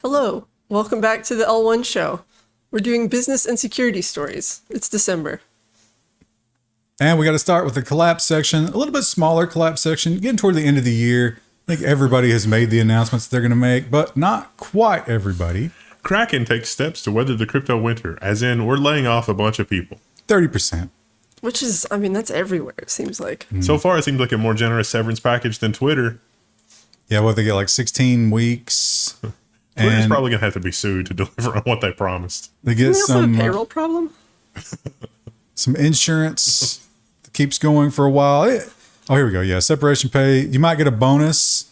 Hello, welcome back to the L1 show. We're doing business and security stories. It's December. And we got to start with the collapse section, a little bit smaller collapse section, getting toward the end of the year. I think everybody has made the announcements they're going to make, but not quite everybody. Kraken takes steps to weather the crypto winter, as in we're laying off a bunch of people. 30%. Which is, I mean, that's everywhere, it seems like. So far, it seems like a more generous severance package than Twitter. Yeah, what, they get like 16 weeks. Twitter's probably going to have to be sued to deliver on what they promised. They get Isn't they also some have a payroll problem? some insurance that keeps going for a while. Oh, here we go. Yeah, separation pay. You might get a bonus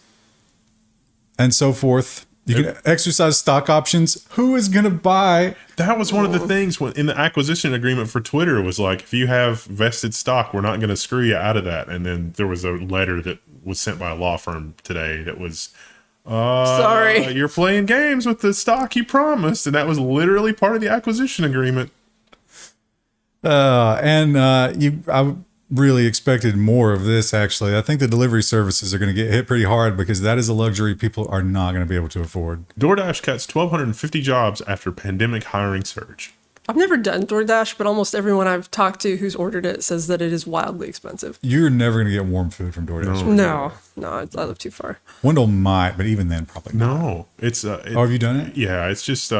and so forth. You can exercise stock options. Who is going to buy? That was one of the things in the acquisition agreement for Twitter was like, if you have vested stock, we're not going to screw you out of that. And then there was a letter that was sent by a law firm today that was, sorry, you're playing games with the stock you promised. And that was literally part of the acquisition agreement. I really expected more of this, actually. I think the delivery services are going to get hit pretty hard because that is a luxury people are not going to be able to afford. DoorDash cuts 1,250 jobs after pandemic hiring surge. I've never done DoorDash, but almost everyone I've talked to who's ordered it says that it is wildly expensive. You're never going to get warm food from DoorDash. No, I live too far. Wendell might, but even then, probably not. No, it's... have you done it? Yeah, it's just...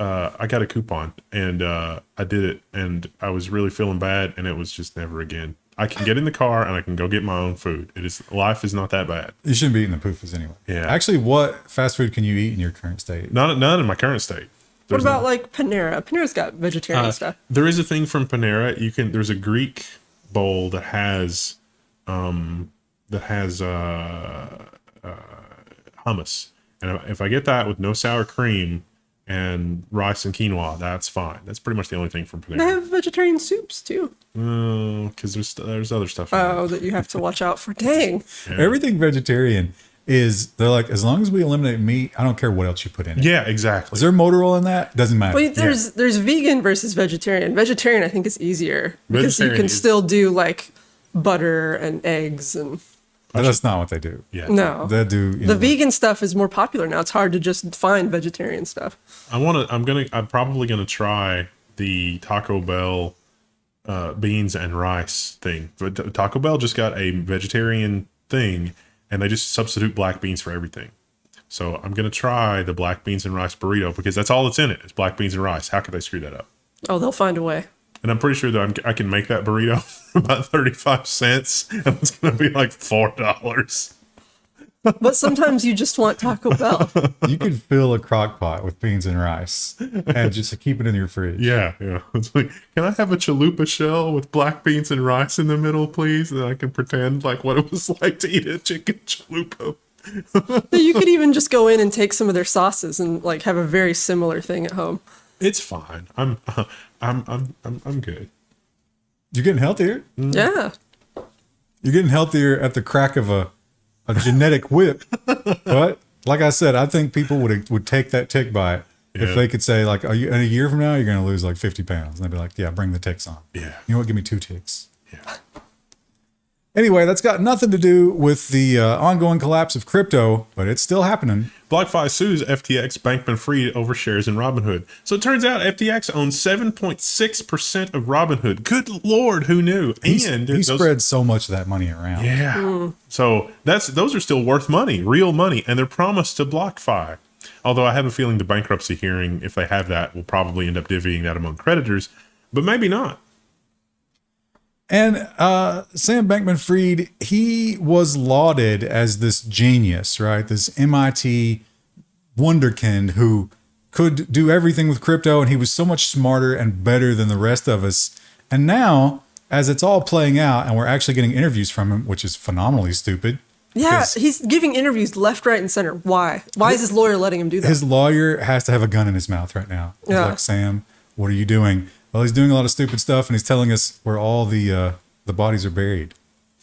I got a coupon and I did it and I was really feeling bad and it was just never again. I can get in the car and I can go get my own food. Life is not that bad. You shouldn't be eating the poofas anyway. Yeah. Actually, what fast food can you eat in your current state? None in my current state. What about like Panera? Panera's got vegetarian stuff. There is a thing from Panera. There's a Greek bowl that has hummus. And if I get that with no sour cream and rice and quinoa, that's fine. That's pretty much the only thing from Panera. They have vegetarian soups too. Because there's other stuff. That you have to watch out for. Dang. Yeah. Everything vegetarian they're like, as long as we eliminate meat, I don't care what else you put in it. Yeah, exactly. Is there Motorola in that? Doesn't matter. But there's vegan versus vegetarian. Vegetarian, I think, is easier because you can still do like butter and eggs and. That's not what they do. Yeah. No. They do. The vegan stuff is more popular now. It's hard to just find vegetarian stuff. I'm probably gonna try the Taco Bell beans and rice thing. But Taco Bell just got a vegetarian thing, and they just substitute black beans for everything. So I'm gonna try the black beans and rice burrito because that's all that's in it. It's black beans and rice. How could they screw that up? Oh, they'll find a way. And I'm pretty sure that I can make that burrito for about 35 cents, and it's gonna be like $4. But sometimes you just want Taco Bell. You could fill a crock pot with beans and rice and just keep it in your fridge. Yeah. It's like, can I have a chalupa shell with black beans and rice in the middle, please? And I can pretend like what it was like to eat a chicken chalupa. You could even just go in and take some of their sauces and like have a very similar thing at home. It's fine. I'm good. You're getting healthier. Yeah. You're getting healthier at the crack of a genetic whip. But like I said, I think people would take that tick bite if they could say, like, in a year from now, you're going to lose like 50 pounds. And they'd be like, yeah, bring the ticks on. Yeah. You know what? Give me 2 ticks. Yeah. Anyway, that's got nothing to do with the ongoing collapse of crypto, but it's still happening. BlockFi sues FTX Bankman-Fried over shares in Robinhood. So it turns out FTX owns 7.6% of Robinhood. Good Lord, who knew? He spread so much of that money around. Yeah. So those are still worth money, real money, and they're promised to BlockFi. Although I have a feeling the bankruptcy hearing, if they have that, will probably end up divvying that among creditors, but maybe not. And Sam Bankman-Fried, he was lauded as this genius, right? This MIT wonderkind who could do everything with crypto, and he was so much smarter and better than the rest of us. And now, as it's all playing out, and we're actually getting interviews from him, which is phenomenally stupid. Yeah, he's giving interviews left, right, and center. Why? Why is his lawyer letting him do that? His lawyer has to have a gun in his mouth right now. He's like, Sam, what are you doing? Well, he's doing a lot of stupid stuff, and he's telling us where all the bodies are buried.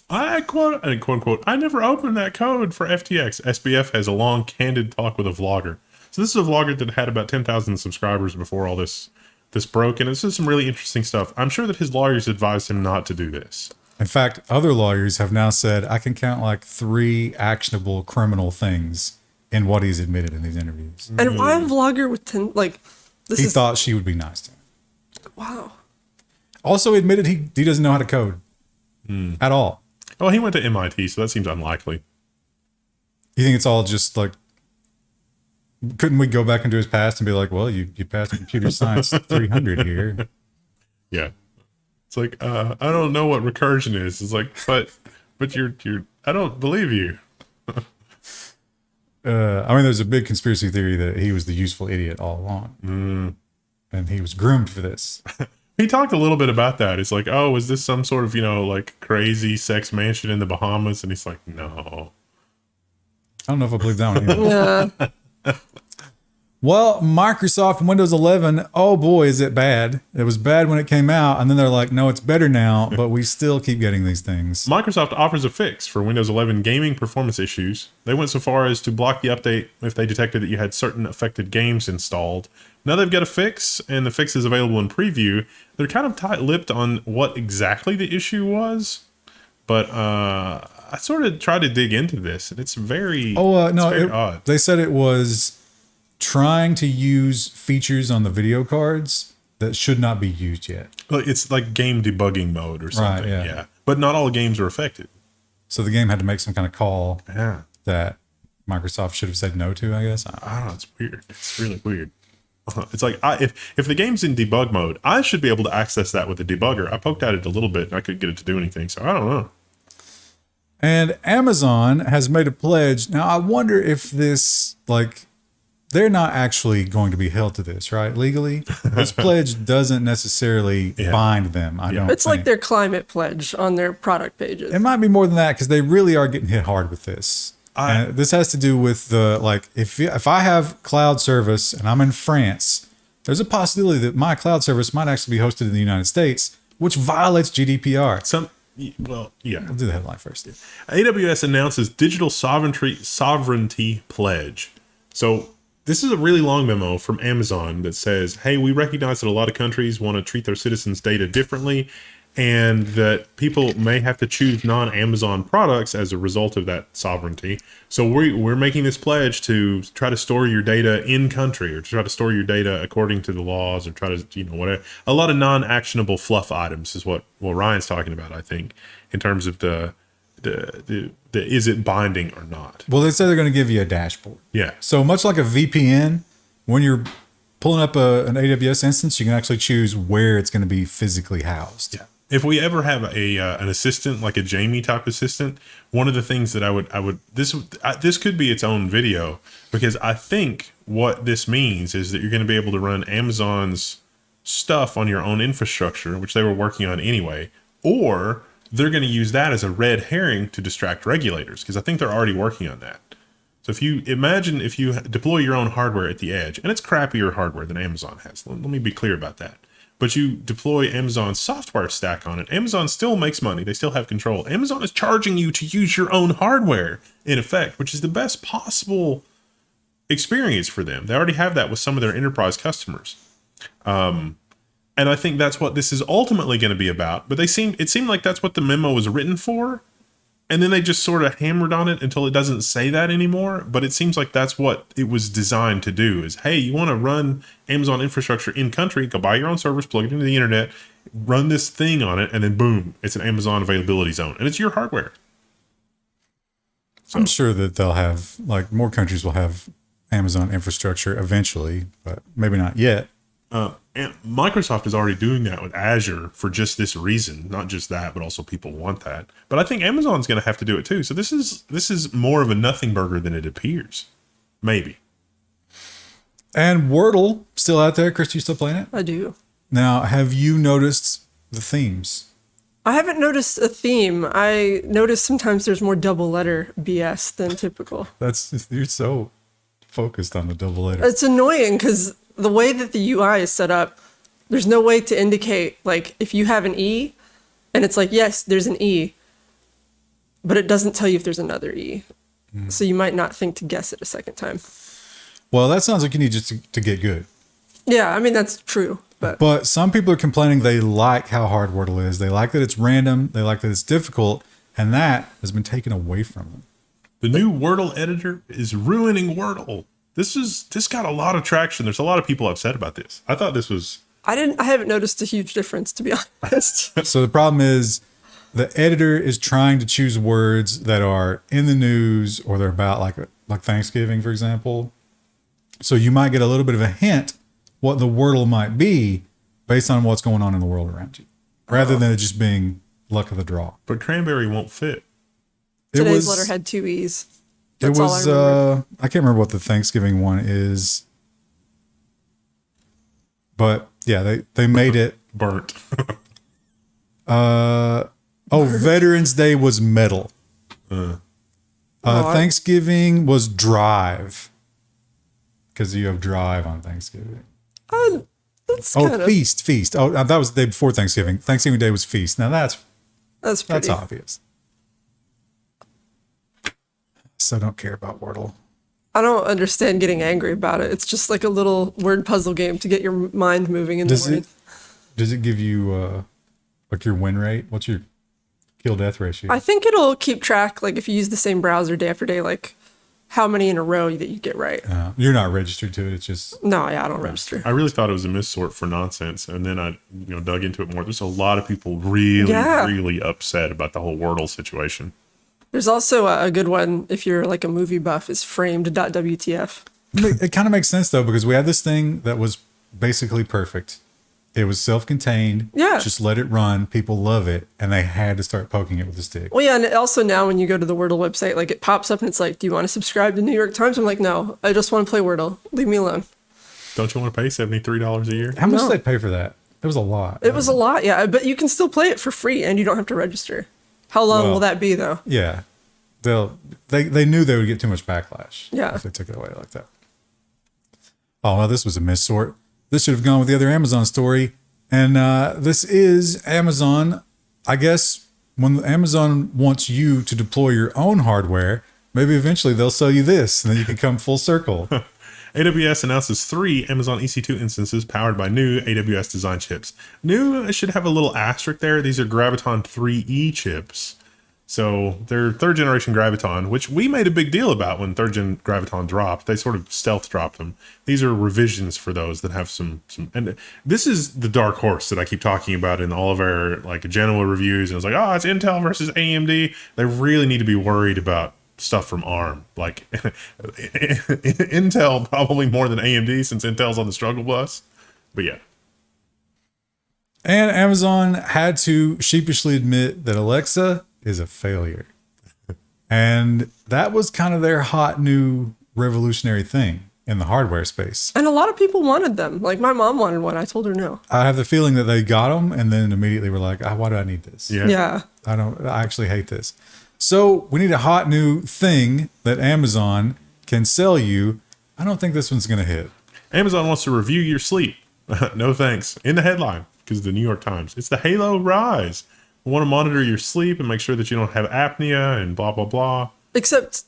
Quote unquote, I never opened that code for FTX. SBF has a long, candid talk with a vlogger. So this is a vlogger that had about 10,000 subscribers before all this broke, and this is some really interesting stuff. I'm sure that his lawyers advised him not to do this. In fact, other lawyers have now said, I can count like 3 actionable criminal things in what he's admitted in these interviews. And why a vlogger with 10, like, this He is, thought she would be nice to him. wow. Also admitted he doesn't know how to code at all. Oh, he went to MIT, so that seems unlikely. You think it's all just like, couldn't we go back into his past and be like, well, you passed computer science 300 here. Yeah. It's like, I don't know what recursion is. It's like, but you're, I don't believe you. I mean, there's a big conspiracy theory that he was the useful idiot all along. And he was groomed for this. He talked a little bit about that. It's like, oh, is this some sort of, like crazy sex mansion in the Bahamas? And he's like, no. I don't know if I believe that one either. Yeah. Well, Microsoft and Windows 11, oh boy, is it bad. It was bad when it came out, and then they're like, no, it's better now, but we still keep getting these things. Microsoft offers a fix for Windows 11 gaming performance issues. They went so far as to block the update if they detected that you had certain affected games installed. Now they've got a fix, and the fix is available in preview. They're kind of tight-lipped on what exactly the issue was, but I sort of tried to dig into this, and it's very, odd. They said it was trying to use features on the video cards that should not be used yet. It's like game debugging mode or something. Right, yeah. But not all games are affected. So the game had to make some kind of call Yeah. that Microsoft should have said no to, I guess. I don't know. It's weird. It's really weird. It's like, if the game's in debug mode, I should be able to access that with a debugger. I poked at it a little bit and I couldn't get it to do anything. So I don't know. And Amazon has made a pledge. Now, I wonder if this, like, they're not actually going to be held to this, right? Legally, this pledge doesn't necessarily bind them. I don't. It's like their climate pledge on their product pages. It might be more than that because they really are getting hit hard with this. And this has to do with the, like, if I have cloud service and I'm in France, there's a possibility that my cloud service might actually be hosted in the United States, which violates GDPR. Well, yeah. We'll do the headline first. AWS announces digital sovereignty pledge. So this is a really long memo from Amazon that says, hey, we recognize that a lot of countries want to treat their citizens' data differently and that people may have to choose non-Amazon products as a result of that sovereignty. So we're making this pledge to try to store your data in country or to try to store your data according to the laws or try to, whatever. A lot of non-actionable fluff items is what Ryan's talking about, I think, in terms of the is it binding or not? Well, they say they're going to give you a dashboard. Yeah. So much like a VPN, when you're pulling up an AWS instance, you can actually choose where it's going to be physically housed. Yeah. If we ever have an assistant, like a Jamie type assistant, one of the things that this could be its own video, because I think what this means is that you're going to be able to run Amazon's stuff on your own infrastructure, which they were working on anyway, or they're going to use that as a red herring to distract regulators, because I think they're already working on that. So if you deploy your own hardware at the edge, and it's crappier hardware than Amazon has, let me be clear about that. But you deploy Amazon's software stack on it, Amazon still makes money. They still have control. Amazon is charging you to use your own hardware, in effect, which is the best possible experience for them. They already have that with some of their enterprise customers. And I think that's what this is ultimately going to be about. But it seemed like that's what the memo was written for. And then they just sort of hammered on it until it doesn't say that anymore. But it seems like that's what it was designed to do is, hey, you want to run Amazon infrastructure in country, go buy your own servers, plug it into the internet, run this thing on it, and then boom, it's an Amazon availability zone. And it's your hardware. So I'm sure that they'll have, like, more countries will have Amazon infrastructure eventually, but maybe not yet. And Microsoft is already doing that with Azure for just this reason. Not just that, but also people want that. But I think Amazon's going to have to do it too. So this is more of a nothing burger than it appears. Maybe. And Wordle, still out there. Chris, you still playing it? I do. Now, have you noticed the themes? I haven't noticed a theme. I noticed sometimes there's more double letter BS than typical. You're so focused on the double letter. It's annoying because the way that the UI is set up, there's no way to indicate, like, if you have an E, and it's like, yes, there's an E, but it doesn't tell you if there's another E. So you might not think to guess it a second time. Well, that sounds like you need just to get good. Yeah, I mean, that's true. But some people are complaining they like how hard Wordle is. They like that it's random. They like that it's difficult. And that has been taken away from them. The new Wordle editor is ruining Wordle. This got a lot of traction. There's a lot of people upset about this. I thought this was. I haven't noticed a huge difference, to be honest. So the problem is the editor is trying to choose words that are in the news or they're about like Thanksgiving, for example. So you might get a little bit of a hint what the Wordle might be based on what's going on in the world around you, rather than it just being luck of the draw. But cranberry won't fit. Today's letter had 2 E's. It That's all was, I remember. I can't remember what the Thanksgiving one is. But yeah, they made it. Burnt. Veterans Day was metal. Thanksgiving was drive. Because you have drive on Thanksgiving. That's kind of, feast. Oh, that was the day before Thanksgiving. Thanksgiving Day was feast. Now that's pretty. that's obvious. So don't care about Wordle. I don't understand getting angry about it. It's just like a little word puzzle game to get your mind moving in the morning. Does it give you like your win rate? What's your kill death ratio? I think it'll keep track, like if you use the same browser day after day, like how many in a row that you get right. You're not registered to it. It's just No, yeah, I don't register. I really thought it was a missort for nonsense, and then I dug into it more. There's a lot of people really upset about the whole Wordle situation. There's also a good one if you're like a movie buff is framed.wtf. it kind of makes sense though, because we had this thing that was basically perfect. It was self-contained. Yeah. Just let it run. People love it, and they had to start poking it with a stick. Well, yeah, and also now when you go to the Wordle website, like it pops up and it's like, do you want to subscribe to New York Times? I'm like, no, I just want to play Wordle. Leave me alone. Don't you want to pay $73 a year? How much No. did they pay for that? It was a lot. It was a lot, yeah, but you can still play it for free and you don't have to register. How long will that be though? Yeah. They knew they would get too much backlash. Yeah. If they took it away like that. Oh, well, this was a missort. This should have gone with the other Amazon story. And this is Amazon. I guess when Amazon wants you to deploy your own hardware, maybe eventually they'll sell you this and then you can come full circle. AWS announces 3 Amazon EC2 instances powered by new AWS-Designed chips. New should have a little asterisk there. These are Graviton 3E chips. So they're 3rd generation Graviton, which we made a big deal about when 3rd gen Graviton dropped. They sort of stealth dropped them. These are revisions for those that have some, and this is the dark horse that I keep talking about in all of our like Genoa reviews. And it's like, oh, it's Intel versus AMD. They really need to be worried about stuff from ARM. Like Intel probably more than AMD since Intel's on the struggle bus. But yeah. And Amazon had to sheepishly admit that Alexa is a failure. And that was kind of their hot new revolutionary thing in the hardware space. And a lot of people wanted them. Like my mom wanted one. I told her no. I have the feeling that they got them and then immediately were like, why do I need this? Yeah. I actually hate this. So we need a hot new thing that Amazon can sell you. I don't think this one's going to hit. Amazon wants to review your sleep. No thanks. In the headline, because the New York Times. It's the Halo Rise. We want to monitor your sleep and make sure that you don't have apnea and blah, blah, blah. Except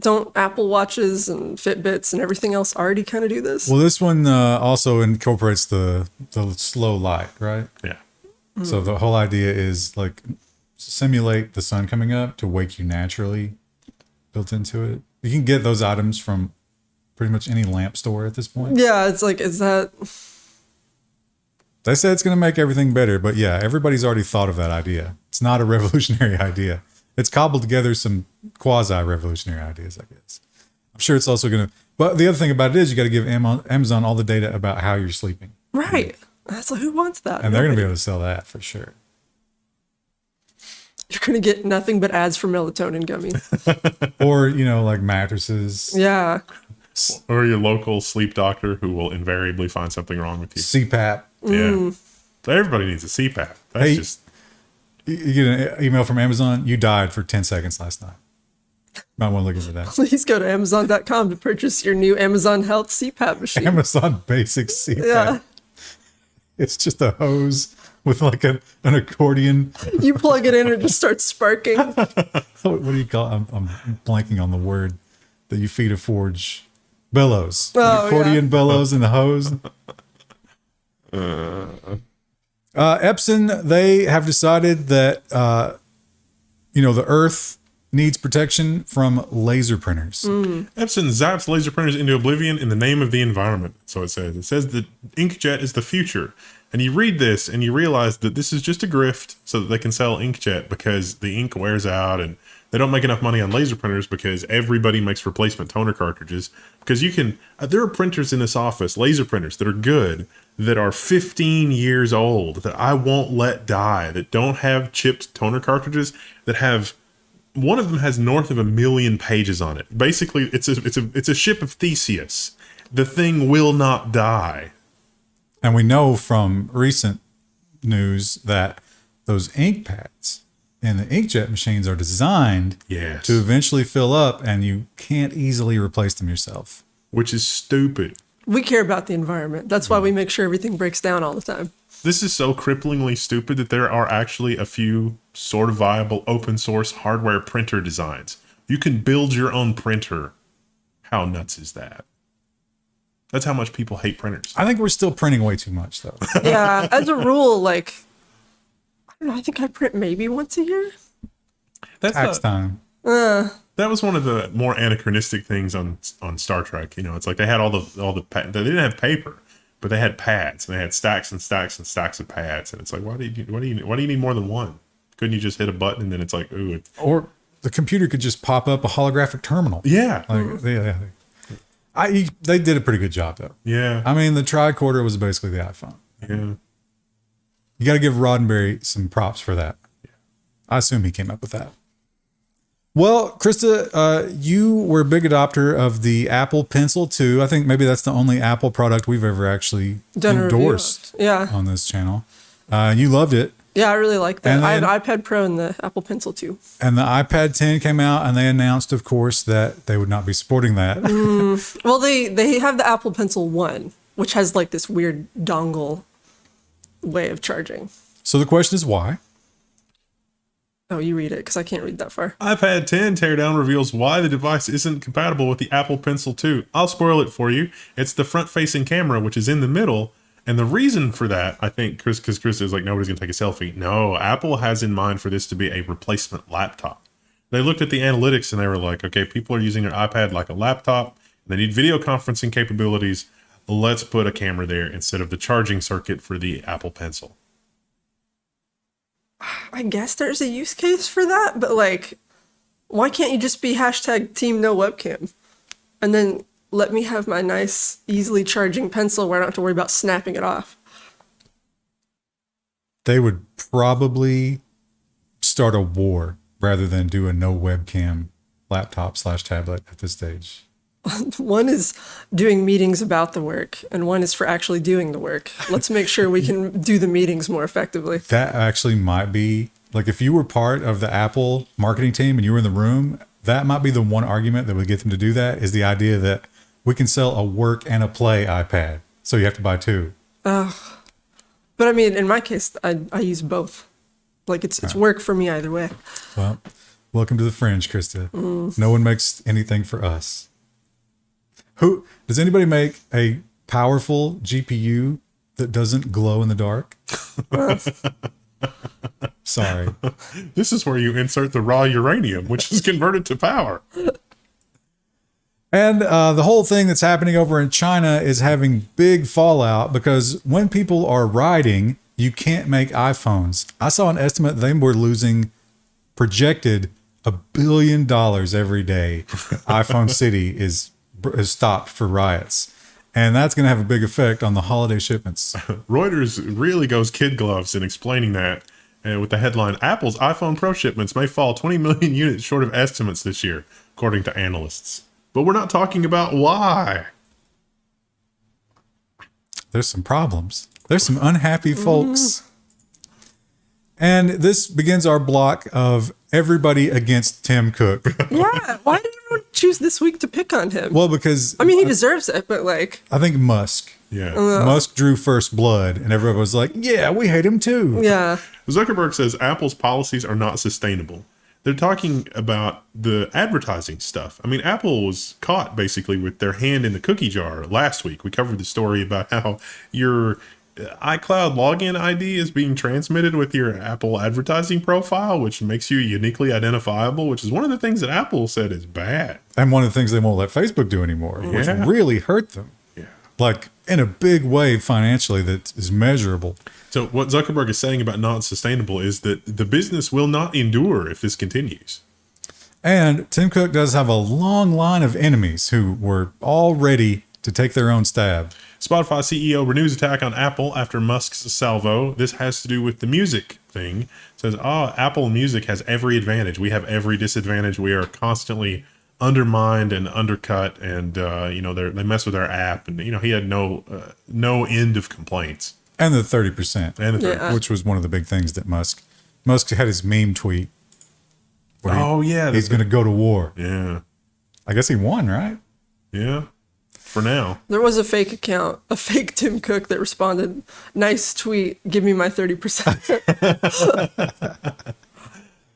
don't Apple Watches and Fitbits and everything else already kind of do this? Well, this one also incorporates the slow light, right? Yeah. So the whole idea is like simulate the sun coming up to wake you naturally built into it. You can get those items from pretty much any lamp store at this point. Yeah, it's like, is that... They said it's going to make everything better, but yeah, everybody's already thought of that idea. It's not a revolutionary idea. It's cobbled together some quasi-revolutionary ideas, I guess. I'm sure it's also going to... But the other thing about it is you got to give Amazon all the data about how you're sleeping. Right. That's like, who wants that? And they're going to be able to sell that for sure. You're going to get nothing but ads for melatonin gummies. Or, like mattresses. Yeah. Or your local sleep doctor who will invariably find something wrong with you. CPAP. Yeah. So everybody needs a CPAP. That's just... You get an email from Amazon, you died for 10 seconds last night. Might want to look into that. Please go to Amazon.com to purchase your new Amazon Health CPAP machine. Amazon Basic CPAP. Yeah. It's just a hose with like an accordion. You plug it in and it just starts sparking. What do you call it? I'm blanking on the word that you feed a forge. Bellows. Oh, An accordion yeah. bellows in the hose. Epson, they have decided that, the Earth needs protection from laser printers. Epson zaps laser printers into oblivion in the name of the environment. So it says. It says that inkjet is the future. And you read this and you realize that this is just a grift so that they can sell inkjet because the ink wears out and they don't make enough money on laser printers because everybody makes replacement toner cartridges. Because you can, there are printers in this office, laser printers that are good, that are 15 years old, that I won't let die, that don't have chipped toner cartridges, that have, one of them has north of 1 million pages on it. Basically, it's a ship of Theseus. The thing will not die. And we know from recent news that those ink pads and the inkjet machines are designed Yes. to eventually fill up, and you can't easily replace them yourself. Which is stupid. We care about the environment. That's why we make sure everything breaks down all the time. This is so cripplingly stupid that there are actually a few sort of viable open source hardware printer designs. You can build your own printer. How nuts is that? That's how much people hate printers. I think we're still printing way too much, though. Yeah, as a rule, like, I don't know, I think I print maybe once a year. That's Tax time. that was one of the more anachronistic things on Star Trek. You know, it's like they had all the they didn't have paper, but they had pads and they had stacks and stacks and stacks of pads. And it's like, why do you need more than one? Couldn't you just hit a button and then it's like, ooh, Or the computer could just pop up a holographic terminal. yeah, They did a pretty good job, though. yeah, I mean, the tricorder was basically the iPhone. yeah. You got to give Roddenberry some props for that. I assume he came up with that. Well, Krista, you were a big adopter of the Apple Pencil too. I think maybe that's the only Apple product we've ever actually Done a review of. endorsed Yeah. on this channel. You loved it. Yeah, I really like that. And I have then- an iPad Pro and the Apple Pencil too. And the iPad 10 came out, and they announced, of course, that they would not be supporting that. Well, they have the Apple Pencil 1, which has like this weird dongle way of charging. So the question is why? Oh, you read it because I can't read that far. iPad 10 Teardown reveals why the device isn't compatible with the Apple Pencil 2. I'll spoil it for you. It's the front-facing camera, which is in the middle. And the reason for that, I think, because Chris is like, nobody's going to take a selfie. No, Apple has in mind for this to be a replacement laptop. They looked at the analytics and they were like, okay, people are using their iPad like a laptop. They need video conferencing capabilities. Let's put a camera there instead of the charging circuit for the Apple Pencil. I guess there's a use case for that, but like, why can't you just be hashtag team no webcam? And then let me have my nice, easily charging pencil where I don't have to worry about snapping it off. They would probably start a war rather than do a no webcam laptop/tablet at this stage. One is doing meetings about the work, and one is for actually doing the work. Let's make sure we can do the meetings more effectively. That actually might be, like, if you were part of the Apple marketing team and you were in the room, that might be the one argument that would get them to do that, is the idea that we can sell a work and a play iPad. So you have to buy two. But I mean, in my case, I use both. Like, it's work for me either way. Well, welcome to the fringe, Krista. No one makes anything for us. Who does anybody make a powerful GPU that doesn't glow in the dark? Sorry. This is where you insert the raw uranium, which is converted to power. And the whole thing that's happening over in China is having big fallout because when people are riding, you can't make iPhones. I saw an estimate they were losing projected $1 billion every day. iPhone City is stopped for riots. And that's going to have a big effect on the holiday shipments. Reuters really goes kid gloves in explaining that with the headline, Apple's iPhone Pro shipments may fall 20 million units short of estimates this year, according to analysts. But we're not talking about why. There's some problems. There's some unhappy folks. And this begins our block of everybody against Tim Cook. Yeah, why did everyone choose this week to pick on him? Well, because I mean, he deserves it, but like, I think Musk. Yeah. Musk drew first blood, and everybody was like, yeah, we hate him too. yeah. Zuckerberg says Apple's policies are not sustainable. They're talking about the advertising stuff. I mean, Apple was caught basically with their hand in the cookie jar last week. We covered the story about how your iCloud login ID is being transmitted with your Apple advertising profile, which makes you uniquely identifiable, which is one of the things that Apple said is bad. And one of the things they won't let Facebook do anymore, which Yeah. really hurt them. Yeah. Like in a big way financially that is measurable. So what Zuckerberg is saying about not sustainable is that the business will not endure if this continues. And Tim Cook does have a long line of enemies who were all ready to take their own stab. Spotify CEO renews attack on Apple after Musk's salvo. This has to do with the music thing. Says, Apple Music has every advantage. We have every disadvantage. We are constantly undermined and undercut, and they mess with our app, and he had no end of complaints. And the 30%, And the Yeah. which was one of the big things that Musk had his meme tweet. where he's going to go to war. Yeah, I guess he won, right? yeah. For now. There was a fake account, a fake Tim Cook that responded, "Nice tweet, give me my 30%."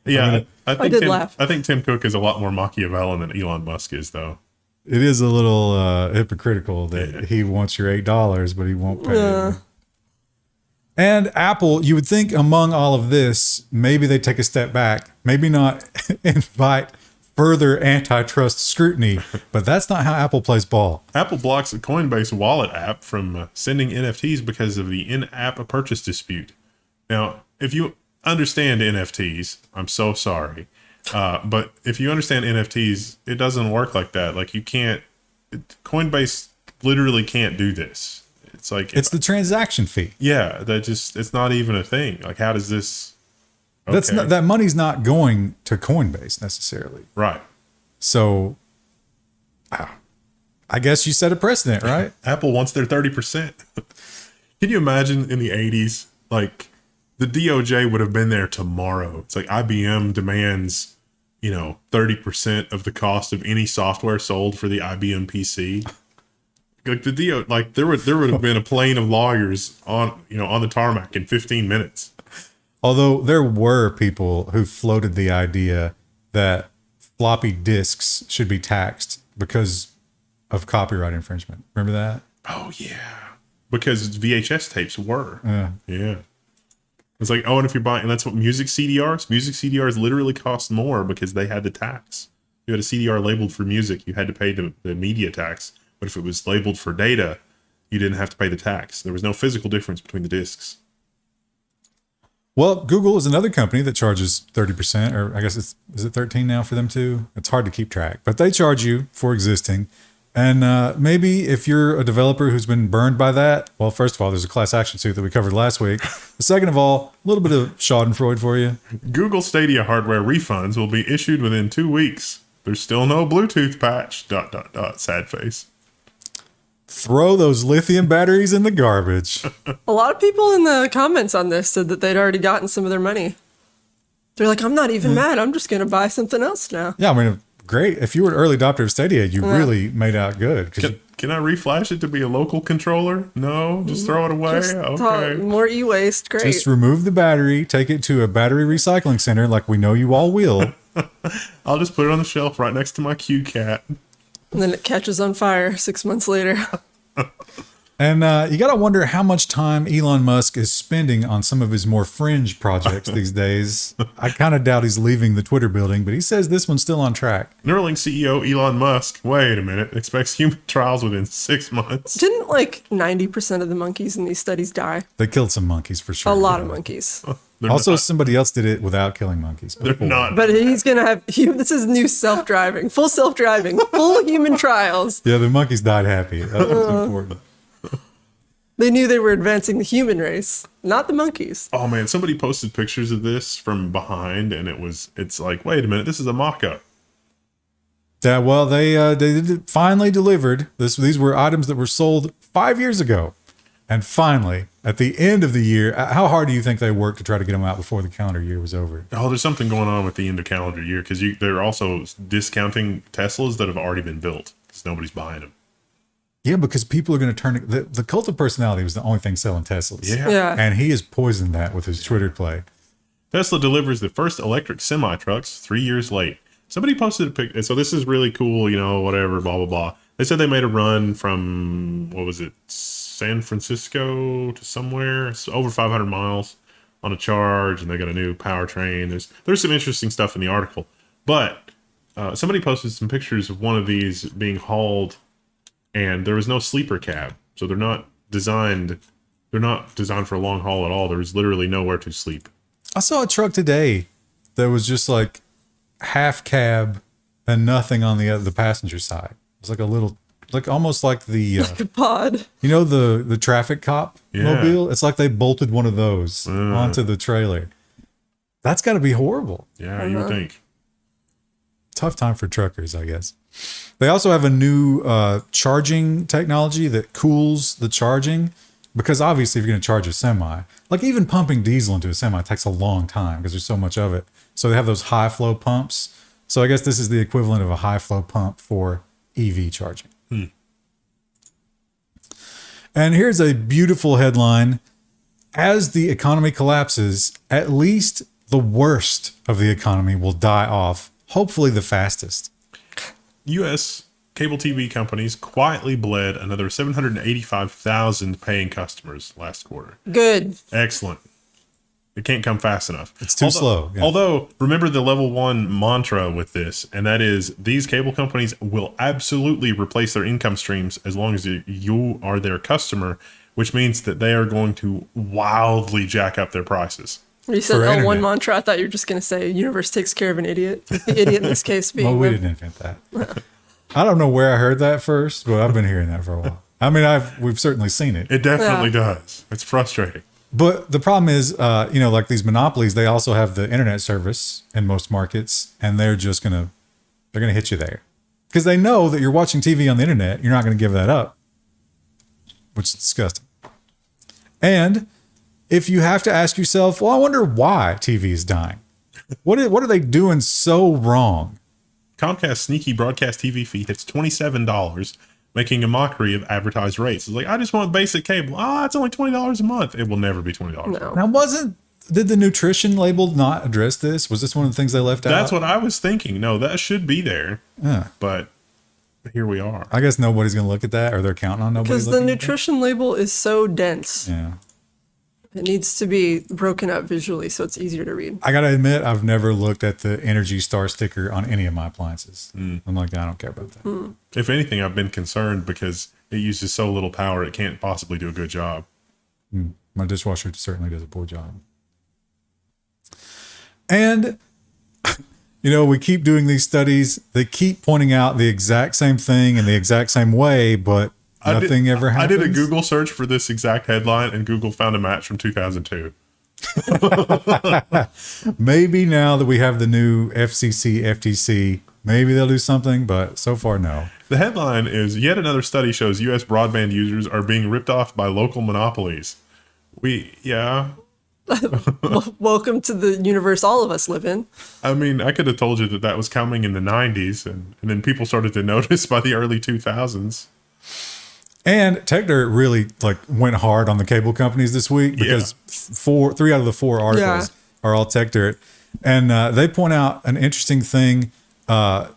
Yeah, I think did laugh. I think Tim Cook is a lot more Machiavellian than Elon Musk is, though. It is a little hypocritical that he wants your $8, but he won't pay it. And Apple, you would think among all of this, maybe they take a step back, maybe not invite further antitrust scrutiny, but that's not how Apple plays ball. Apple blocks a Coinbase wallet app from sending NFTs because of the in-app purchase dispute. Now, if you understand NFTs, I'm so sorry, but if you understand NFTs, it doesn't work like that. Like Coinbase literally can't do this. It's like It's the transaction fee. yeah, it's not even a thing. Like, how does this? That's Okay. not, that money's not going to Coinbase necessarily. Right. So I guess you set a precedent, right? Apple wants their 30%. Can you imagine in the 80s, like the DOJ would have been there tomorrow. It's like IBM demands, 30% of the cost of any software sold for the IBM PC. Like there would have been a plane of lawyers on the tarmac in 15 minutes. Although there were people who floated the idea that floppy disks should be taxed because of copyright infringement. Remember that? Oh yeah. Because VHS tapes were. Yeah. Yeah. It's like, and if you're buying, and that's what music CDRs literally cost more because they had the tax. You had a CDR labeled for music, you had to pay the media tax. But if it was labeled for data, you didn't have to pay the tax. There was no physical difference between the discs. Well, Google is another company that charges 30%, or I guess is it 13 now for them too? It's hard to keep track, but they charge you for existing. And maybe if you're a developer who's been burned by that, well, first of all, there's a class action suit that we covered last week. Second of all, a little bit of Schadenfreude for you. Google Stadia hardware refunds will be issued within 2 weeks. There's still no Bluetooth patch. ... Sad face. Throw those lithium batteries in the garbage. A lot of people in the comments on this said that they'd already gotten some of their money. They're like, I'm not even mad. I'm just going to buy something else now. Yeah, I mean, great. If you were an early adopter of Stadia, you really made out good. 'Cause Can I reflash it to be a local controller? No, just throw it away. Just Okay. more e-waste. Great. just remove the battery, take it to a battery recycling center like we know you all will. I'll just put it on the shelf right next to my Q Cat. And then it catches on fire 6 months later. And you got to wonder how much time Elon Musk is spending on some of his more fringe projects these days. I kind of doubt he's leaving the Twitter building, but he says this one's still on track. Neuralink CEO Elon Musk, wait a minute, expects human trials within 6 months. Didn't 90% of the monkeys in these studies die? They killed some monkeys for sure. A lot of monkeys. They're Also, not, somebody else did it without killing monkeys. they're before. not. But he's going to have, this is new self-driving, full human trials. Yeah, the monkeys died happy. That was important. They knew they were advancing the human race, not the monkeys. Oh man, somebody posted pictures of this from behind, and it's like, wait a minute, this is a mock-up. Yeah, well, they finally delivered this. These were items that were sold 5 years ago, and finally, at the end of the year, how hard do you think they worked to try to get them out before the calendar year was over? Oh, there's something going on with the end of calendar year because they're also discounting Teslas that have already been built because nobody's buying them. Yeah, because people are going to turn the cult of personality was the only thing selling Teslas. Yeah. And he has poisoned that with his Twitter play. Tesla delivers the first electric semi-trucks 3 years late. Somebody posted a picture. So this is really cool, whatever, blah, blah, blah. They said they made a run from, what was it, San Francisco to somewhere. It's over 500 miles on a charge, and they got a new powertrain. There's some interesting stuff in the article, but somebody posted some pictures of one of these being hauled, and there was no sleeper cab, so they're not designed for a long haul at all. There was literally nowhere to sleep. I saw a truck today that was just like half cab and nothing on the passenger side. It was like a little, like almost like the Pod. you know, the traffic cop Yeah. mobile. It's like they bolted one of those onto the trailer. That's got to be horrible. Yeah, you would think. Tough time for truckers, I guess. They also have a new charging technology that cools the charging, because obviously if you're going to charge a semi, like even pumping diesel into a semi takes a long time because there's so much of it. So they have those high flow pumps. So I guess this is the equivalent of a high flow pump for EV charging. And here's a beautiful headline. As the economy collapses, at least the worst of the economy will die off, hopefully the fastest. U.S. cable TV companies quietly bled another 785,000 paying customers last quarter. Good. Excellent. It can't come fast enough. It's too slow. Yeah. Although, remember the level 1 mantra with this, and that is these cable companies will absolutely replace their income streams as long as you are their customer, which means that they are going to wildly jack up their prices. You said For L1 internet. mantra. I thought you were just going to say universe takes care of an idiot. The idiot in this case being Well, we the- didn't invent that. I don't know where I heard that first, but I've been hearing that for a while. I mean, we've certainly seen it. It definitely Yeah. does. It's frustrating. But the problem is, like these monopolies, they also have the internet service in most markets, and they're gonna hit you there because they know that you're watching TV on the internet. You're not going to give that up, which is disgusting. And if you have to ask yourself, well, I wonder why TV is dying. What are they doing so wrong? Comcast's sneaky broadcast TV fee hits $27, making a mockery of advertised rates. It's like, I just want basic cable. It's only $20 a month. It will never be $20. No. Now, did the nutrition label not address this? Was this one of the things they left out? That's what I was thinking. No, that should be there. Yeah. But here we are. I guess nobody's going to look at that, or they're counting on nobody. Because the looking at nutrition label is so dense. that. Yeah. It needs to be broken up visually so it's easier to read. I gotta admit, I've never looked at the Energy Star sticker on any of my appliances. I'm like, I don't care about that. If anything, I've been concerned because it uses so little power, it can't possibly do a good job. My dishwasher certainly does a poor job. And, we keep doing these studies. They keep pointing out the exact same thing in the exact same way, but nothing ever happens. I did a Google search for this exact headline, and Google found a match from 2002. Maybe now that we have the new FCC, FTC, maybe they'll do something, but so far, no. The headline is, yet another study shows U.S. broadband users are being ripped off by local monopolies. Welcome to the universe all of us live in. I mean, I could have told you that was coming in the 90s, and then people started to notice by the early 2000s. And Techdirt really went hard on the cable companies this week because 3 out of the 4 articles are all Techdirt. And they point out an interesting thing that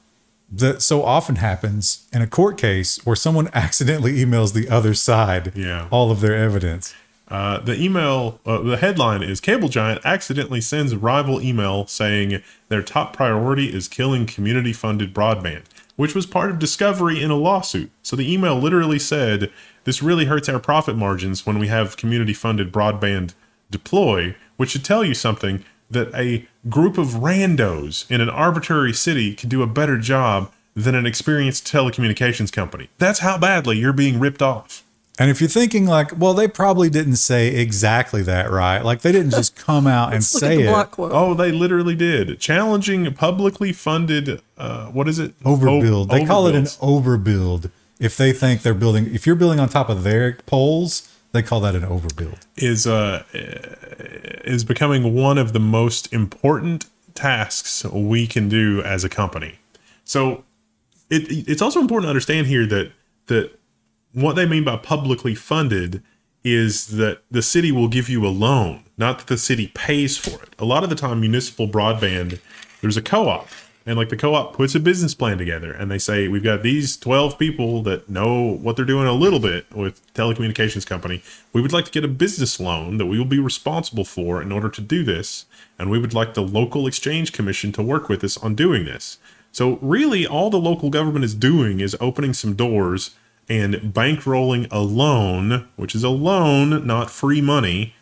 so often happens in a court case where someone accidentally emails the other side all of their evidence. The headline is, Cable Giant accidentally sends rival email saying their top priority is killing community-funded broadband, which was part of discovery in a lawsuit. So the email literally said, this really hurts our profit margins when we have community-funded broadband deploy, which should tell you something, that a group of randos in an arbitrary city can do a better job than an experienced telecommunications company. That's how badly you're being ripped off. And if you're thinking well, they probably didn't say exactly that, right? They didn't just come out and Look at say the it. block quote. Oh, they literally did. Challenging publicly funded, what is it? Overbuild. They call it an Overbuilds. overbuild. If they think they're building, if you're building on top of their poles, they call that an overbuild. Is becoming one of the most important tasks we can do as a company. So it's also important to understand here that what they mean by publicly funded is that the city will give you a loan, not that the city pays for it. A lot of the time, municipal broadband, there's a co-op, And like the co-op puts a business plan together and they say, we've got these 12 people that know what they're doing a little bit with telecommunications company. We would like to get a business loan that we will be responsible for in order to do this. And we would like the local exchange commission to work with us on doing this. So really all the local government is doing is opening some doors and bankrolling a loan, which is a loan, not free money,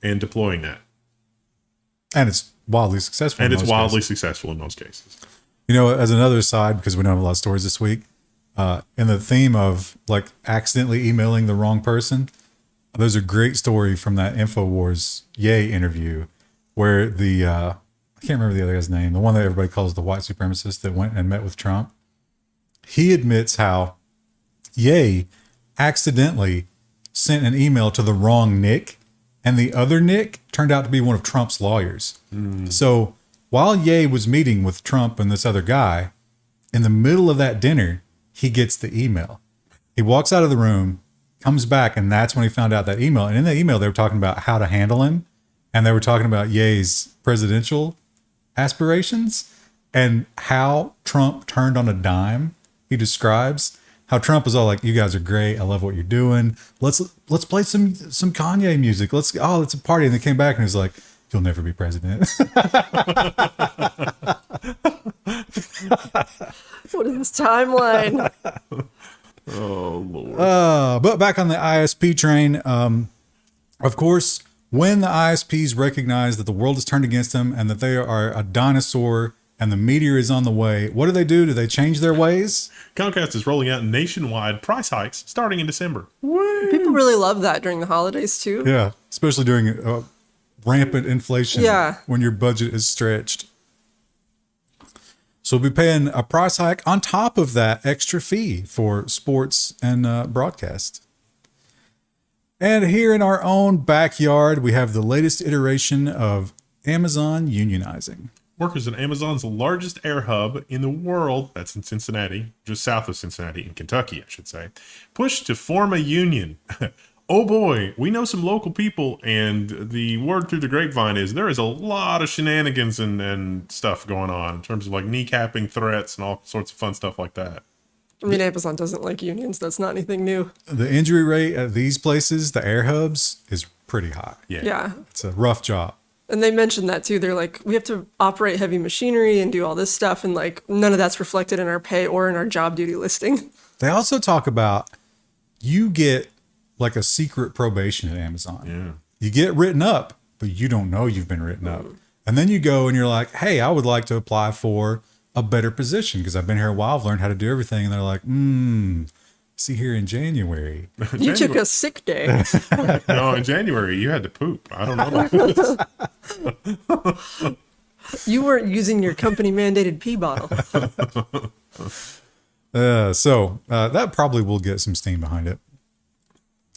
and deploying that. And it's wildly successful. And it's wildly successful in most cases. You know, as another side, because we don't have a lot of stories this week, in the theme of like accidentally emailing the wrong person, there's a great story from that InfoWars Ye interview where the, I can't remember the other guy's name, the one that everybody calls the white supremacist that went and met with Trump. He admits how Ye accidentally sent an email to the wrong Nick, and the other Nick turned out to be one of Trump's lawyers. So while Ye was meeting with Trump and this other guy, in the middle of that dinner, he gets the email. He walks out of the room, comes back, and that's when he found out that email. And in the email, they were talking about how to handle him, and they were talking about Ye's presidential aspirations and how Trump turned on a dime. He describes how Trump was all like, "You guys are great. I love what you're doing. Let's play some Kanye music. It's a party." And they came back and he was like, "You'll never be president." What is this timeline? Oh, Lord. But back on the ISP train, of course, when the ISPs recognize that the world is turned against them and that they are a dinosaur and the meteor is on the way, what do? Do they change their ways? Comcast is rolling out nationwide price hikes starting in December. People really love that during the holidays too. Yeah, especially during rampant inflation. Yeah. When your budget is stretched. So we'll be paying a price hike on top of that extra fee for sports and broadcast. And here in our own backyard, we have the latest iteration of Amazon unionizing. Workers at Amazon's largest air hub in the world, that's in Cincinnati, just south of Cincinnati, in Kentucky, I should say, pushed to form a union. Oh boy, we know some local people, and the word through the grapevine is there is a lot of shenanigans and stuff going on in terms of like kneecapping threats and all sorts of fun stuff like that. I mean, Amazon doesn't like unions. That's not anything new. The injury rate at these places, the air hubs, is pretty high. Yeah. It's a rough job. And they mentioned that too. They're like, we have to operate heavy machinery and do all this stuff. And like, none of that's reflected in our pay or in our job duty listing. They also talk about you get like a secret probation at Amazon. Yeah. You get written up, but you don't know you've been written up. And then you go and you're like, hey, I would like to apply for a better position because I've been here a while. I've learned how to do everything. And they're like, see here in January. You took a sick day. No, in January, you had to poop. I don't know about this. You weren't using your company mandated pee bottle. So that probably will get some steam behind it.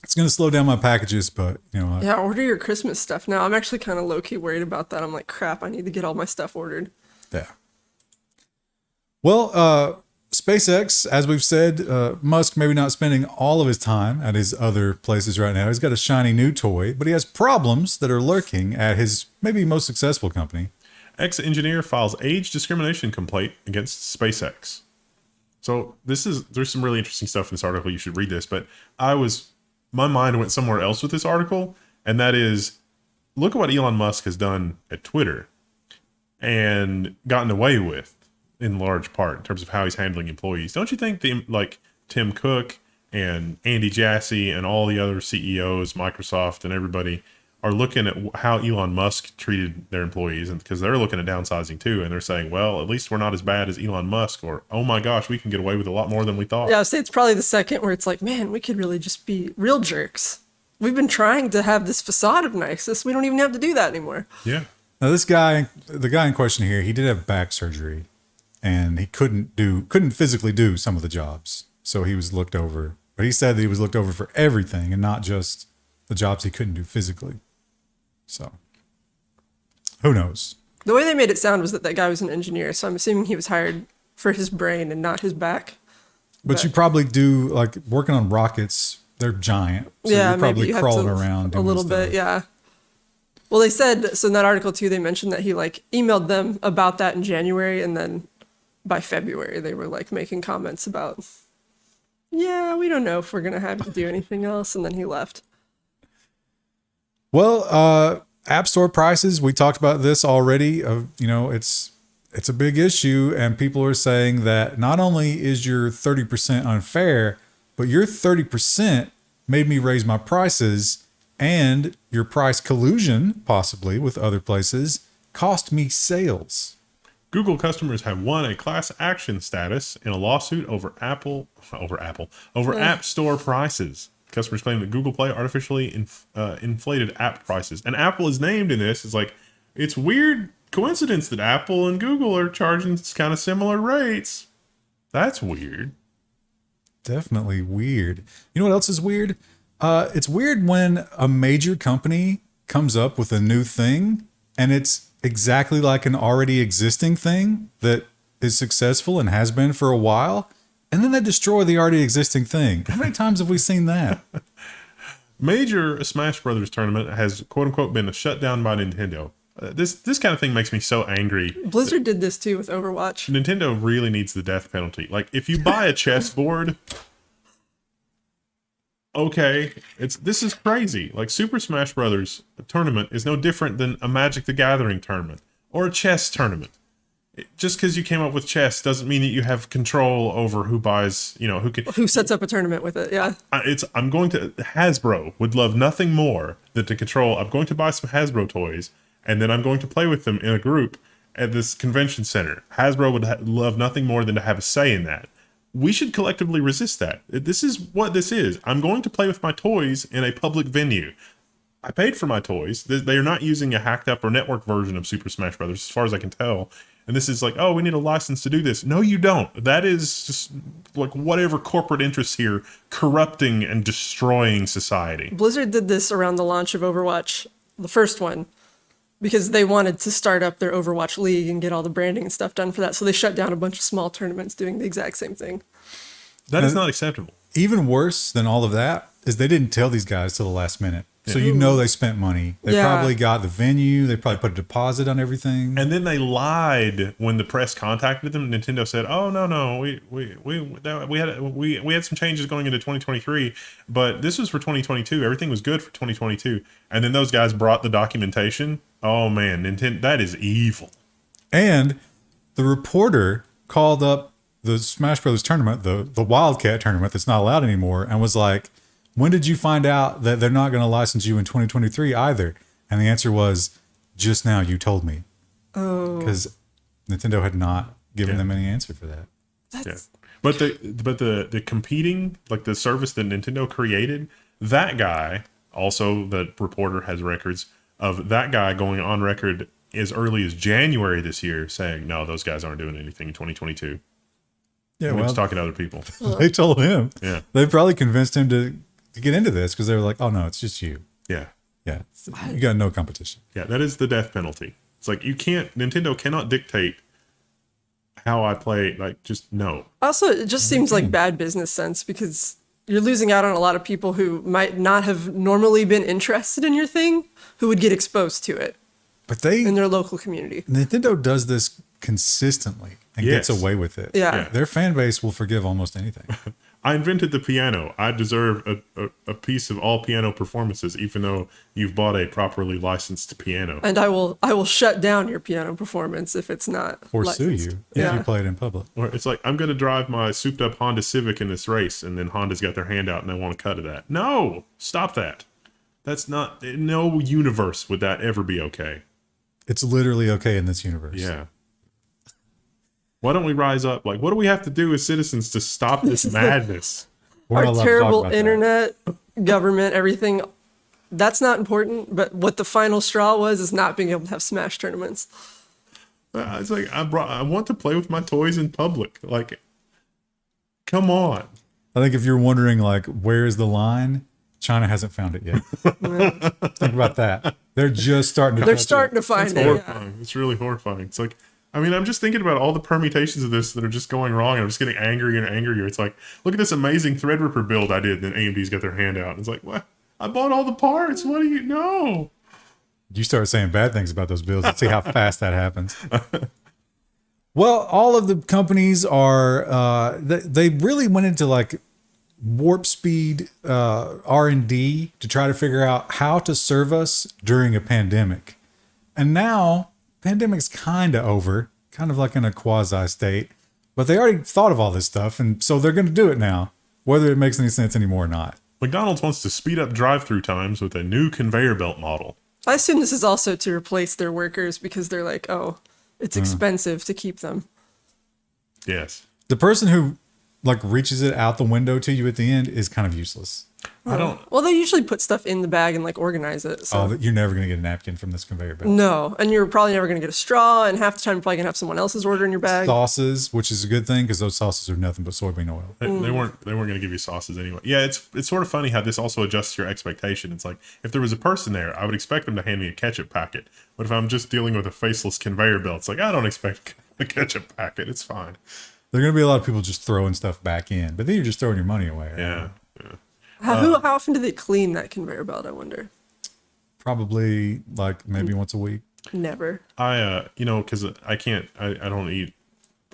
It's going to slow down my packages, but you know. Yeah, order your Christmas stuff now. I'm actually kind of low-key worried about that. I'm like, crap, I need to get all my stuff ordered. Yeah. Well, SpaceX, as we've said, Musk maybe not spending all of his time at his other places right now. He's got a shiny new toy, but he has problems that are lurking at his maybe most successful company. Ex-engineer files age discrimination complaint against SpaceX. So there's some really interesting stuff in this article. You should read this, but my mind went somewhere else with this article, and that is, look at what Elon Musk has done at Twitter and gotten away with in large part in terms of how he's handling employees. Don't you think like Tim Cook and Andy Jassy and all the other CEOs, Microsoft and everybody are looking at how Elon Musk treated their employees, and because they're looking at downsizing too, and they're saying, well, at least we're not as bad as Elon Musk, or, oh my gosh, we can get away with a lot more than we thought. Yeah, I'd say it's probably the second where it's like, man, we could really just be real jerks. We've been trying to have this facade of niceness. We don't even have to do that anymore. Yeah. Now this guy, the guy in question here, he did have back surgery and he couldn't physically do some of the jobs. So he was looked over, but he said that he was looked over for everything and not just the jobs he couldn't do physically. So who knows? The way they made it sound was that guy was an engineer. So I'm assuming he was hired for his brain and not his back. But you probably do, like, working on rockets, they're giant. So yeah, you're probably maybe you crawling have to around a little bit. Yeah. Well, they said, so in that article too, they mentioned that he like emailed them about that in January, and then by February, they were like making comments about, yeah, we don't know if we're going to have to do anything else. And then he left. Well, App Store prices, we talked about this already. It's a big issue, and people are saying that not only is your 30% unfair, but your 30% made me raise my prices, and your price collusion, possibly with other places, cost me sales. Google customers have won a class action status in a lawsuit over App Store prices. Customers claim that Google Play artificially inflated app prices. And Apple is named in this. It's like, it's weird coincidence that Apple and Google are charging kind of similar rates. That's weird. Definitely weird. You know what else is weird? It's weird when a major company comes up with a new thing and it's exactly like an already existing thing that is successful and has been for a while, and then they destroy the already existing thing. How many times have we seen that? Major Smash Brothers tournament has quote unquote been shut down by Nintendo. This kind of thing makes me so angry. Blizzard did this too with Overwatch. Nintendo really needs the death penalty. Like, if you buy a chessboard, okay, this is crazy. Like, Super Smash Brothers tournament is no different than a Magic the Gathering tournament or a chess tournament. Just because you came up with chess doesn't mean that you have control over who buys, Who sets up a tournament with it? Yeah. Hasbro would love nothing more than to control. I'm going to buy some Hasbro toys, and then I'm going to play with them in a group at this convention center. Hasbro would love nothing more than to have a say in that. We should collectively resist that. This is what this is. I'm going to play with my toys in a public venue. I paid for my toys. They are not using a hacked up or network version of Super Smash Brothers, as far as I can tell. And this is like, oh, we need a license to do this. No, you don't. That is just like whatever corporate interests here corrupting and destroying society. Blizzard did this around the launch of Overwatch, the first one, because they wanted to start up their Overwatch League and get all the branding and stuff done for that. So they shut down a bunch of small tournaments doing the exact same thing. That is not acceptable. Even worse than all of that is they didn't tell these guys till the last minute. So they spent money. They probably got the venue. They probably put a deposit on everything. And then they lied when the press contacted them. Nintendo said, "Oh no, we had some changes going into 2023, but this was for 2022. Everything was good for 2022." And then those guys brought the documentation. Oh man, Nintendo, that is evil. And the reporter called up the Smash Brothers tournament, the Wildcat tournament that's not allowed anymore, and was like, when did you find out that they're not going to license you in 2023 either? And the answer was, just now you told me. Oh. Because Nintendo had not given them any answer for that. That's... But the competing, like the service that Nintendo created, that guy, also the reporter has records of that guy going on record as early as January this year saying, no, those guys aren't doing anything in 2022. Yeah, well, talking to other people. They told him. Yeah. They probably convinced him to get into this because they were like, oh no, it's just you. Yeah. Yeah. You got no competition. Yeah, that is the death penalty. It's like Nintendo cannot dictate how I play. Like, just no. Also, it just seems like bad business sense because you're losing out on a lot of people who might not have normally been interested in your thing who would get exposed to it. But in their local community. Nintendo does this consistently and gets away with it. Yeah. Their fan base will forgive almost anything. I invented the piano. I deserve a piece of all piano performances, even though you've bought a properly licensed piano. And I will shut down your piano performance if it's not or licensed. Sue you if you play it in public. Or it's like, I'm going to drive my souped up Honda Civic in this race, and then Honda's got their hand out and they want a cut of that. No, stop that. That's not, no universe would that ever be okay. It's literally okay in this universe. Yeah. Why don't we rise up? Like, what do we have to do as citizens to stop this madness? Our terrible internet, government, everything, that's not important. But what the final straw was is not being able to have Smash tournaments. It's like, I want to play with my toys in public. Like, come on. I think if you're wondering, like, where's the line? China hasn't found it yet. Think about that. They're just starting to find it. Horrifying. Yeah. It's really horrifying. It's like, I mean, I'm just thinking about all the permutations of this that are just going wrong. And I'm just getting angrier and angrier. It's like, look at this amazing Threadripper build I did. And then AMD's got their hand out. And it's like, what? I bought all the parts. What do you know? You start saying bad things about those builds and see how fast that happens. Well, all of the companies are they really went into like warp speed R&D to try to figure out how to serve us during a pandemic. And now pandemic's kind of over, kind of like in a quasi state, but they already thought of all this stuff, and so they're going to do it now, whether it makes any sense anymore or not. McDonald's wants to speed up drive-through times with a new conveyor belt model. I assume this is also to replace their workers because they're like, oh, it's expensive to keep them. Yes. The person who like reaches it out the window to you at the end is kind of useless. I don't. Well, they usually put stuff in the bag and like organize it. So. Oh, you're never going to get a napkin from this conveyor belt. No, and you're probably never going to get a straw, and half the time you're probably going to have someone else's order in your bag. Sauces, which is a good thing because those sauces are nothing but soybean oil. They weren't going to give you sauces anyway. Yeah, it's sort of funny how this also adjusts your expectation. It's like if there was a person there, I would expect them to hand me a ketchup packet. But if I'm just dealing with a faceless conveyor belt, it's like I don't expect a ketchup packet. It's fine. There are going to be a lot of people just throwing stuff back in, but then you're just throwing your money away. Right? Yeah. How often do they clean that conveyor belt? I wonder. Probably like maybe once a week. Never. Because I don't eat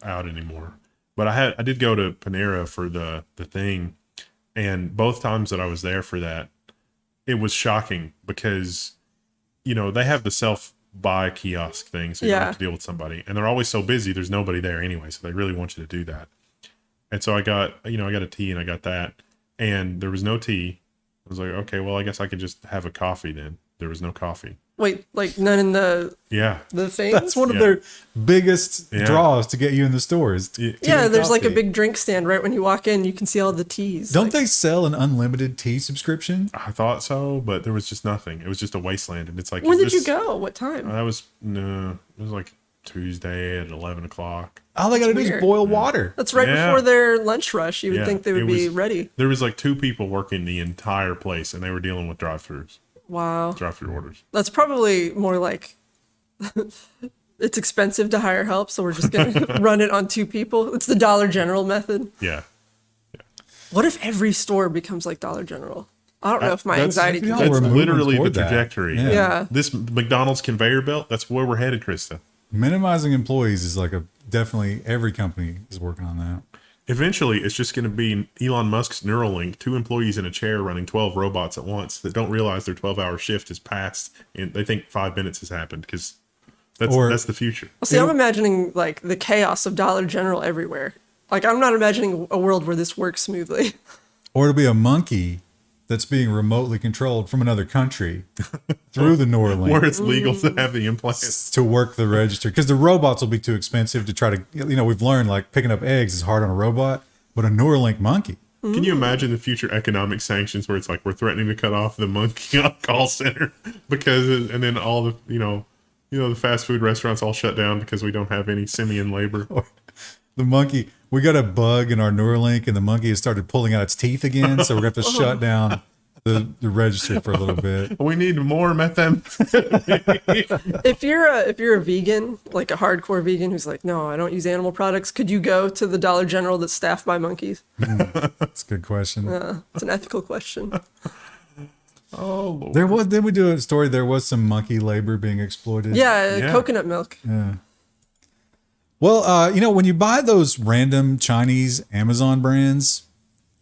out anymore. But I did go to Panera for the thing, and both times that I was there for that, it was shocking because, they have the self-buy kiosk thing, so you don't have to deal with somebody, and they're always so busy. There's nobody there anyway, so they really want you to do that. And so I got a tea and I got that, and there was no tea. I was like, okay, well, I guess I could just have a coffee then. There was no coffee. Wait, like none in the thing? That's one of their biggest draws to get you in the stores. Yeah, there's like a big drink stand right when you walk in. You can see all the teas. Don't they sell an unlimited tea subscription? I thought so, but there was just nothing. It was just a wasteland, and it's like. When did you go? What time? It was like Tuesday at 11 o'clock. All they got to do is boil water. That's right before their lunch rush. You would think they would be ready. There was like 2 people working the entire place, and they were dealing with drive-thrus. Wow. Drive-thru orders. That's probably more like it's expensive to hire help, so we're just going to run it on 2 people. It's the Dollar General method. Yeah. What if every store becomes like Dollar General? I don't know if my anxiety can That's we're moving literally the toward that. trajectory. Yeah. This McDonald's conveyor belt, that's where we're headed, Krista. Minimizing employees is like definitely every company is working on that. Eventually, it's just going to be Elon Musk's Neuralink, 2 employees in a chair running 12 robots at once that don't realize their 12-hour shift has passed, and they think 5 minutes has happened because that's the future. Well, see, I'm imagining like the chaos of Dollar General everywhere. Like, I'm not imagining a world where this works smoothly. Or it'll be a monkey that's being remotely controlled from another country through the Neuralink. Where it's legal to have the implants. To work the register. Because the robots will be too expensive to try to, we've learned like picking up eggs is hard on a robot, but a Neuralink monkey. Can you imagine the future economic sanctions where it's like we're threatening to cut off the monkey call center because, and then all the, the fast food restaurants all shut down because we don't have any simian labor. The monkey, we got a bug in our Neuralink and the monkey has started pulling out its teeth again. So we're going to have to shut down the register for a little bit. We need more methamphetamine. If you're a vegan, like a hardcore vegan who's like, no, I don't use animal products, could you go to the Dollar General that's staffed by monkeys? That's a good question. It's an ethical question. Oh, Lord. Did we do a story? There was some monkey labor being exploited. Yeah, coconut milk. Yeah. Well, when you buy those random Chinese Amazon brands,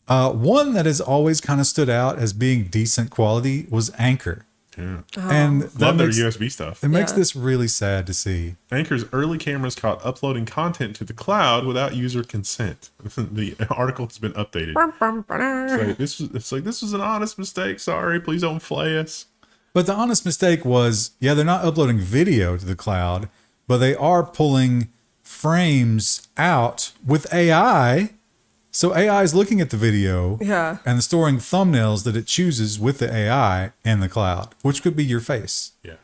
one that has always kind of stood out as being decent quality was Anker. Yeah. And Love their USB stuff. It makes this really sad to see. Anker's early cameras caught uploading content to the cloud without user consent. The article has been updated. It's like, this was an honest mistake. Sorry, please don't flay us. But the honest mistake was, they're not uploading video to the cloud, but they are pulling frames out with AI. So AI is looking at the video and storing thumbnails that it chooses with the AI in the cloud, which could be your face. Yeah.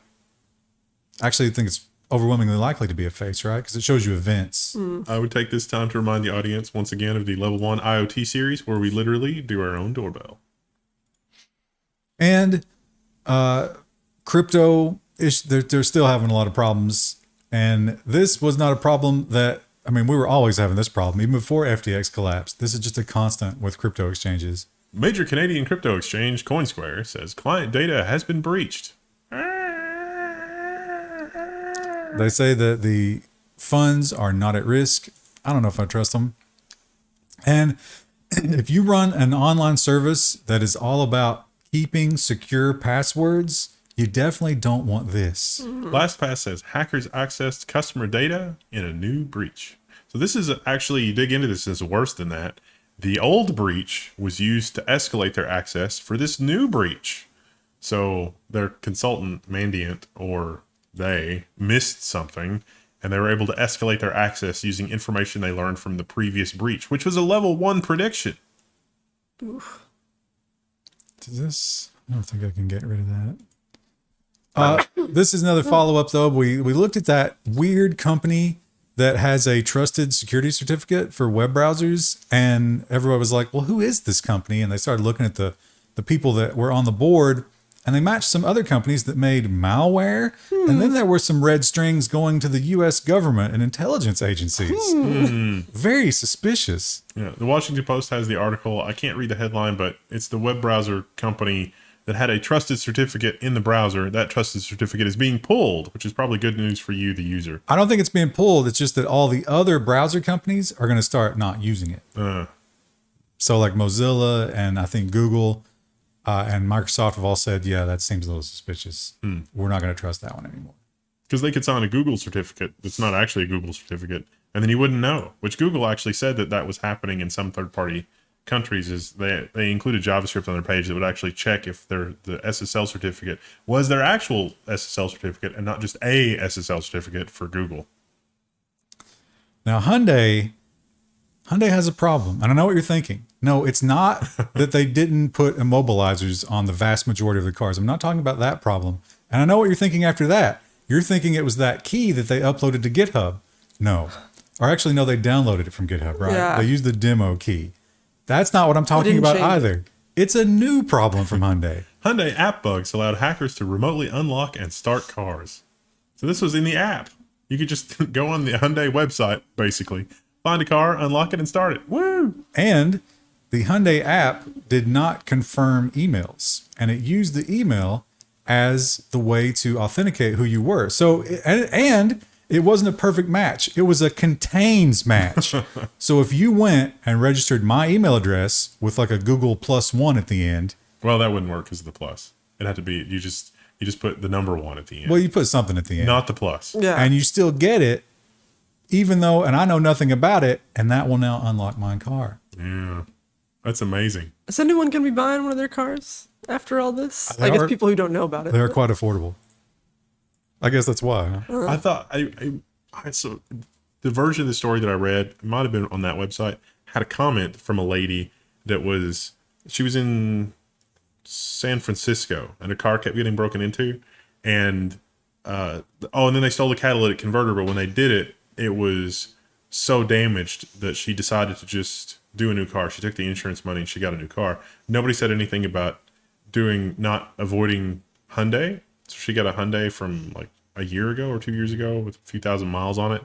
Actually, I think it's overwhelmingly likely to be a face, right? Because it shows you events. I would take this time to remind the audience once again of the Level 1 IoT series where we literally do our own doorbell. And crypto, they're still having a lot of problems. And this was not a problem we were always having this problem, even before FTX collapsed. This is just a constant with crypto exchanges. Major Canadian crypto exchange CoinSquare says client data has been breached. They say that the funds are not at risk. I don't know if I trust them. And if you run an online service that is all about keeping secure passwords, you definitely don't want this. LastPass says hackers accessed customer data in a new breach. So this is actually, you dig into this, is worse than that. The old breach was used to escalate their access for this new breach. So their consultant, Mandiant, or they missed something, and they were able to escalate their access using information they learned from the previous breach, which was a level 1 prediction. Oof. Does this? I don't think I can get rid of that. This is another follow-up, though. We looked at that weird company that has a trusted security certificate for web browsers, and everybody was like, well, who is this company? And they started looking at the people that were on the board, and they matched some other companies that made malware. And then there were some red strings going to the U.S. government and intelligence agencies. Very suspicious. Yeah, the Washington Post has the article. I can't read the headline, but it's the web browser company that had a trusted certificate in the browser. That trusted certificate is being pulled, which is probably good news for you, the user. I don't think it's being pulled. It's just that all the other browser companies are going to start not using it. So like Mozilla and I think Google and Microsoft have all said, yeah, that seems a little suspicious. We're not going to trust that one anymore. Because they could sign a Google certificate that's not actually a Google certificate, and then you wouldn't know, which Google actually said that was happening in some third-party countries. Is they included JavaScript on their page that would actually check if the SSL certificate was their actual SSL certificate and not just a SSL certificate for Google. Now, Hyundai has a problem. And I know what you're thinking. No, it's not that they didn't put immobilizers on the vast majority of the cars. I'm not talking about that problem. And I know what you're thinking after that. You're thinking it was that key that they uploaded to GitHub. No. Or actually, no, they downloaded it from GitHub, right? Yeah. They used the demo key. That's not what I'm talking about either. It's a new problem from Hyundai. Hyundai app bugs allowed hackers to remotely unlock and start cars. So this was in the app. You could just go on the Hyundai website, basically, find a car, unlock it, and start it. Woo! And the Hyundai app did not confirm emails, and it used the email as the way to authenticate who you were. So, and it wasn't a perfect match. It was a contains match. So if you went and registered my email address with like a Google +1 at the end. Well, that wouldn't work because of the plus. It'd have to be, you just put the number 1 at the end. Well, you put something at the end. Not the plus. Yeah. And you still get it, even though, and I know nothing about it, and that will now unlock my car. Yeah. That's amazing. Is anyone going to be buying one of their cars after all this? They I guess are- people who don't know about it. They're quite affordable. I guess that's why. Huh? I thought so the version of the story that I read, it might have been on that website, had a comment from a lady that she was in San Francisco and her car kept getting broken into, and and then they stole the catalytic converter, but when they did it, it was so damaged that she decided to just do a new car. She took the insurance money and she got a new car. Nobody said anything about not avoiding Hyundai. So she got a Hyundai from like a year ago or 2 years ago with a few thousand miles on it.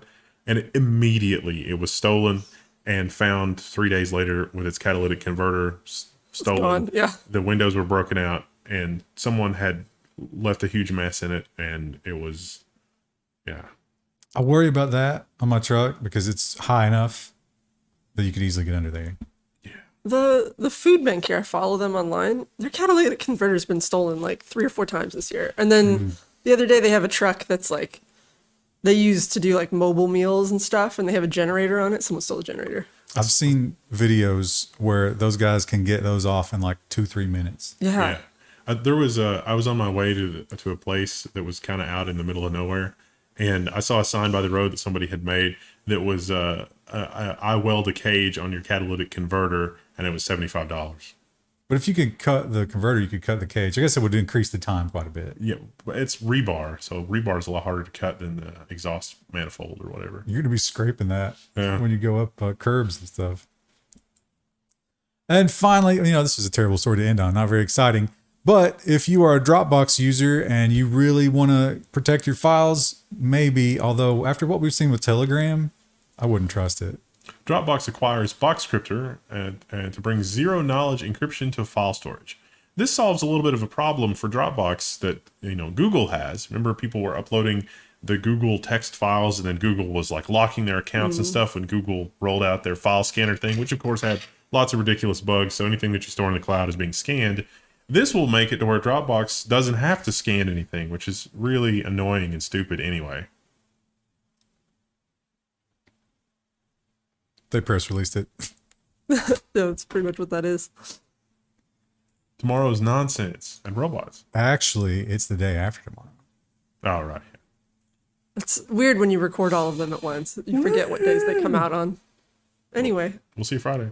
And immediately it was stolen and found 3 days later with its catalytic converter stolen. gone, yeah. The windows were broken out and someone had left a huge mess in it. And it was, yeah. I worry about that on my truck because it's high enough that you could easily get under there. The food bank here, I follow them online. Their catalytic converter's been stolen like 3 or 4 times this year. And then the other day they have a truck that's like they use to do like mobile meals and stuff, and they have a generator on it. Someone stole the generator. I've seen videos where those guys can get those off in like 2-3 minutes. Yeah. I was on my way to a place that was kind of out in the middle of nowhere, and I saw a sign by the road that somebody had made that was I weld a cage on your catalytic converter, and it was $75. But if you could cut the converter, you could cut the cage. I guess it would increase the time quite a bit. Yeah, but it's rebar, so rebar is a lot harder to cut than the exhaust manifold or whatever. You're going to be scraping that Yeah. when you go up curbs and stuff. And finally, this was a terrible story to end on, not very exciting. But if you are a Dropbox user and you really want to protect your files, maybe, although after what we've seen with Telegram, I wouldn't trust it. Dropbox acquires Boxcryptor and to bring zero-knowledge encryption to file storage. This solves a little bit of a problem for Dropbox that Google has. Remember, people were uploading the Google text files, and then Google was like locking their accounts and stuff when Google rolled out their file scanner thing, which of course had lots of ridiculous bugs. So anything that you store in the cloud is being scanned. This will make it to where Dropbox doesn't have to scan anything, which is really annoying and stupid anyway. They press released it. That's pretty much what that is. Tomorrow's nonsense and robots. Actually, it's the day after tomorrow. All right. It's weird when you record all of them at once. You forget what days they come out on. Anyway. We'll see you Friday.